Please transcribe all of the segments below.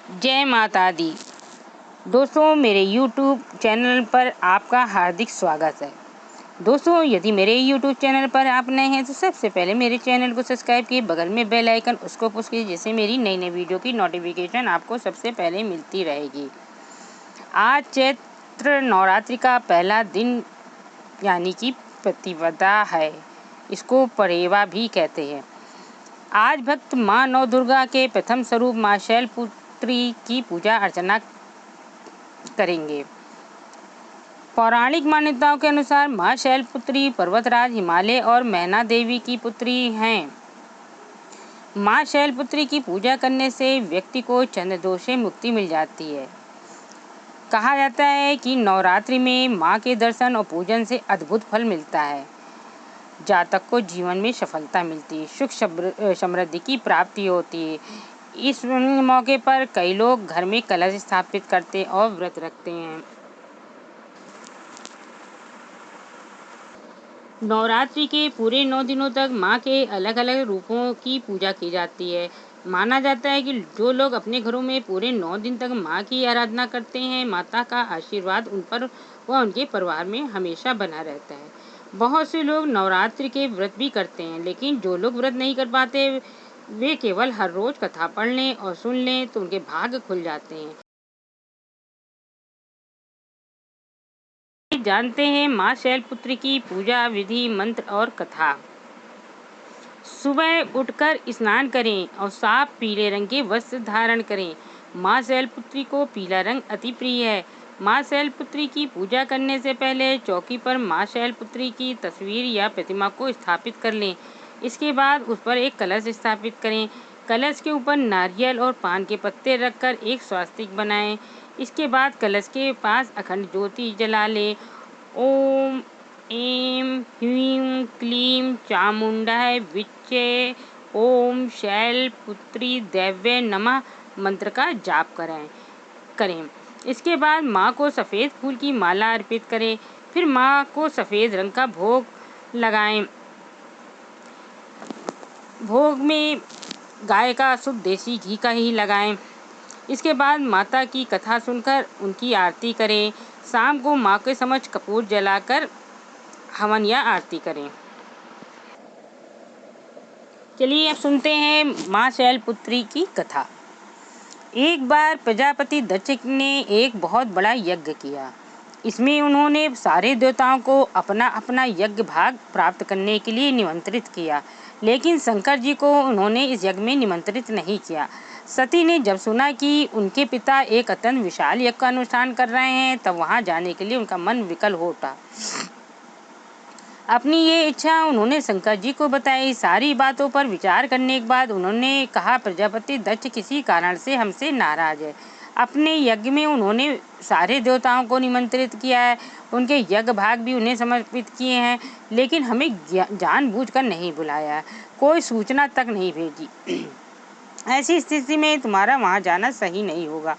जय माता दी। दोस्तों, मेरे YouTube चैनल पर आपका हार्दिक स्वागत है। दोस्तों, यदि मेरे YouTube चैनल पर आप नए हैं तो सबसे पहले मेरे चैनल को सब्सक्राइब कीजिए, बगल में बेल आइकन उसको पुश कीजिए, जिससे मेरी नई नई वीडियो की नोटिफिकेशन आपको सबसे पहले मिलती रहेगी। आज चैत्र नवरात्रि का पहला दिन यानी कि प्रतिपदा है। इसको परेवा भी कहते हैं। आज भक्त माँ नौ दुर्गा के प्रथम स्वरूप माँ शैलपुत्री की पूजा अर्चना करेंगे। पौराणिक मान्यताओं के अनुसार माँ शैलपुत्री पर्वतराज हिमालय और मैना देवी की पुत्री हैं। माँ शैलपुत्री की पूजा करने से व्यक्ति को चंद्र दोष से मुक्ति मिल जाती है। कहा जाता है कि नवरात्रि में माँ के दर्शन और पूजन से अद्भुत फल मिलता है। जातक को जीवन में सफलता मिलती है, सुख समृद्धि की प्राप्ति होती है। इस मौके पर कई लोग घर में कलश स्थापित करते और व्रत रखते हैं। नवरात्रि के पूरे 9 दिनों तक माँ के अलग अलग रूपों की पूजा की जाती है। माना जाता है कि जो लोग अपने घरों में पूरे 9 दिन तक माँ की आराधना करते हैं, माता का आशीर्वाद उन पर व उनके परिवार में हमेशा बना रहता है। बहुत से लोग नवरात्रि के व्रत भी करते हैं, लेकिन जो लोग व्रत नहीं कर पाते वे केवल हर रोज कथा पढ़ लें और सुन लें तो उनके भाग्य खुल जाते हैं। जानते हैं माँ शैलपुत्री की पूजा विधि, मंत्र और कथा। सुबह उठकर स्नान करें और साफ पीले रंग के वस्त्र धारण करें। माँ शैलपुत्री को पीला रंग अति प्रिय है। माँ शैलपुत्री की पूजा करने से पहले चौकी पर माँ शैलपुत्री की तस्वीर या प्रतिमा को स्थापित कर लें। इसके बाद उस पर एक कलश स्थापित करें। कलश के ऊपर नारियल और पान के पत्ते रखकर एक स्वास्तिक बनाएं। इसके बाद कलश के पास अखंड ज्योति जला लें। ओम ऐं ह्रीं क्लीं चामुंडाय विच्चे ओम शैलपुत्री देव्यै नमः मंत्र का जाप करें। इसके बाद माँ को सफ़ेद फूल की माला अर्पित करें। फिर माँ को सफ़ेद रंग का भोग लगाएं। भोग में गाय का शुद्ध देसी घी का ही लगाएं। इसके बाद माता की कथा सुनकर उनकी आरती करें। शाम को माँ के समक्ष कपूर जलाकर हवन या आरती करें। चलिए अब सुनते हैं माँ शैलपुत्री की कथा। एक बार प्रजापति दक्ष ने एक बहुत बड़ा यज्ञ किया। इसमें उन्होंने सारे देवताओं को अपना अपना यज्ञ भाग प्राप्त करने के लिए निमंत्रित किया, लेकिन शंकर जी को उन्होंने इस यज्ञ में निमंत्रित नहीं किया। सती ने जब सुना कि उनके पिता एक अत्यंत विशाल यज्ञ का अनुष्ठान कर रहे हैं, तब वहां जाने के लिए उनका मन विकल हो उठा। अपनी ये इच्छा उन्होंने शंकर जी को बताई। सारी बातों पर विचार करने के बाद उन्होंने कहा, प्रजापति दक्ष किसी कारण से हमसे नाराज है। अपने यज्ञ में उन्होंने सारे देवताओं को निमंत्रित किया है, उनके यज्ञ भाग भी उन्हें समर्पित किए हैं, लेकिन हमें जानबूझकर नहीं बुलाया, कोई सूचना तक नहीं भेजी। ऐसी स्थिति में तुम्हारा वहाँ जाना सही नहीं होगा।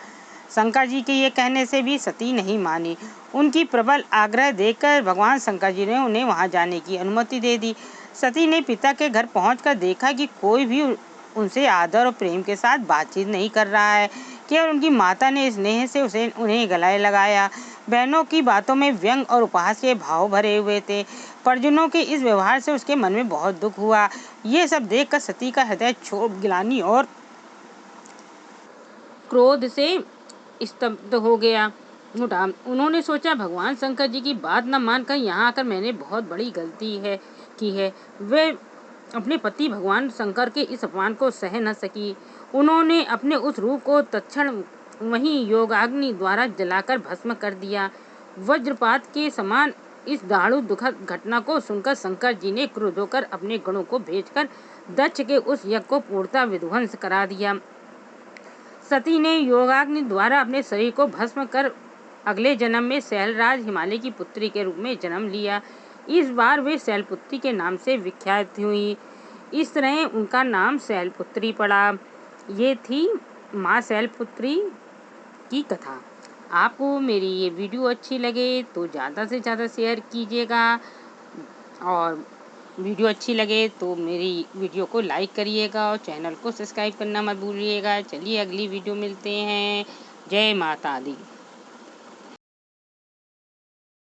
शंकर जी के ये कहने से भी सती नहीं मानी। उनकी प्रबल आग्रह देखकर भगवान शंकर जी ने उन्हें वहां जाने की अनुमति दे दी। सती ने पिता के घर पहुंचकर देखा कि कोई भी उनसे आदर और प्रेम के साथ बातचीत नहीं कर रहा है। केवल उनकी माता ने स्नेह से उन्हें गले लगाया। बहनों की बातों में व्यंग और उपहास के भाव भरे हुए थे। परिजनों के इस व्यवहार से उसके मन में बहुत दुख हुआ। ये सब देखकर सती का हृदय क्षोभ, गिलानी और क्रोध से स्तब्ध हो गया। उन्होंने सोचा, भगवान शंकर जी की बात न मानकर यहाँ आकर मैंने बहुत बड़ी गलती की है। वे अपने पति भगवान शंकर के इस अपमान को सह न सकी। उन्होंने अपने उस रूप को तत्क्षण वहीं योगाग्नि द्वारा जलाकर भस्म कर दिया। वज्रपात के समान इस दारुण दुखद घटना को सुनकर शंकर जी ने क्रुद्ध होकर अपने गणों को भेजकर दक्ष के उस यज्ञ को पूर्णतः विध्वंस करा दिया। सती ने योगाग्नि द्वारा अपने शरीर को भस्म कर अगले जन्म में शैलराज हिमालय की पुत्री के रूप में जन्म लिया। इस बार वे शैलपुत्री के नाम से विख्यात हुई। इस तरह उनका नाम शैलपुत्री पड़ा। ये थी माँ शैलपुत्री की कथा। आपको मेरी ये वीडियो अच्छी लगे तो ज़्यादा से ज़्यादा शेयर कीजिएगा और वीडियो अच्छी लगे तो मेरी वीडियो को लाइक करिएगा और चैनल को सब्सक्राइब करना मत भूलिएगा। चलिए अगली वीडियो मिलते हैं। जय माता दी।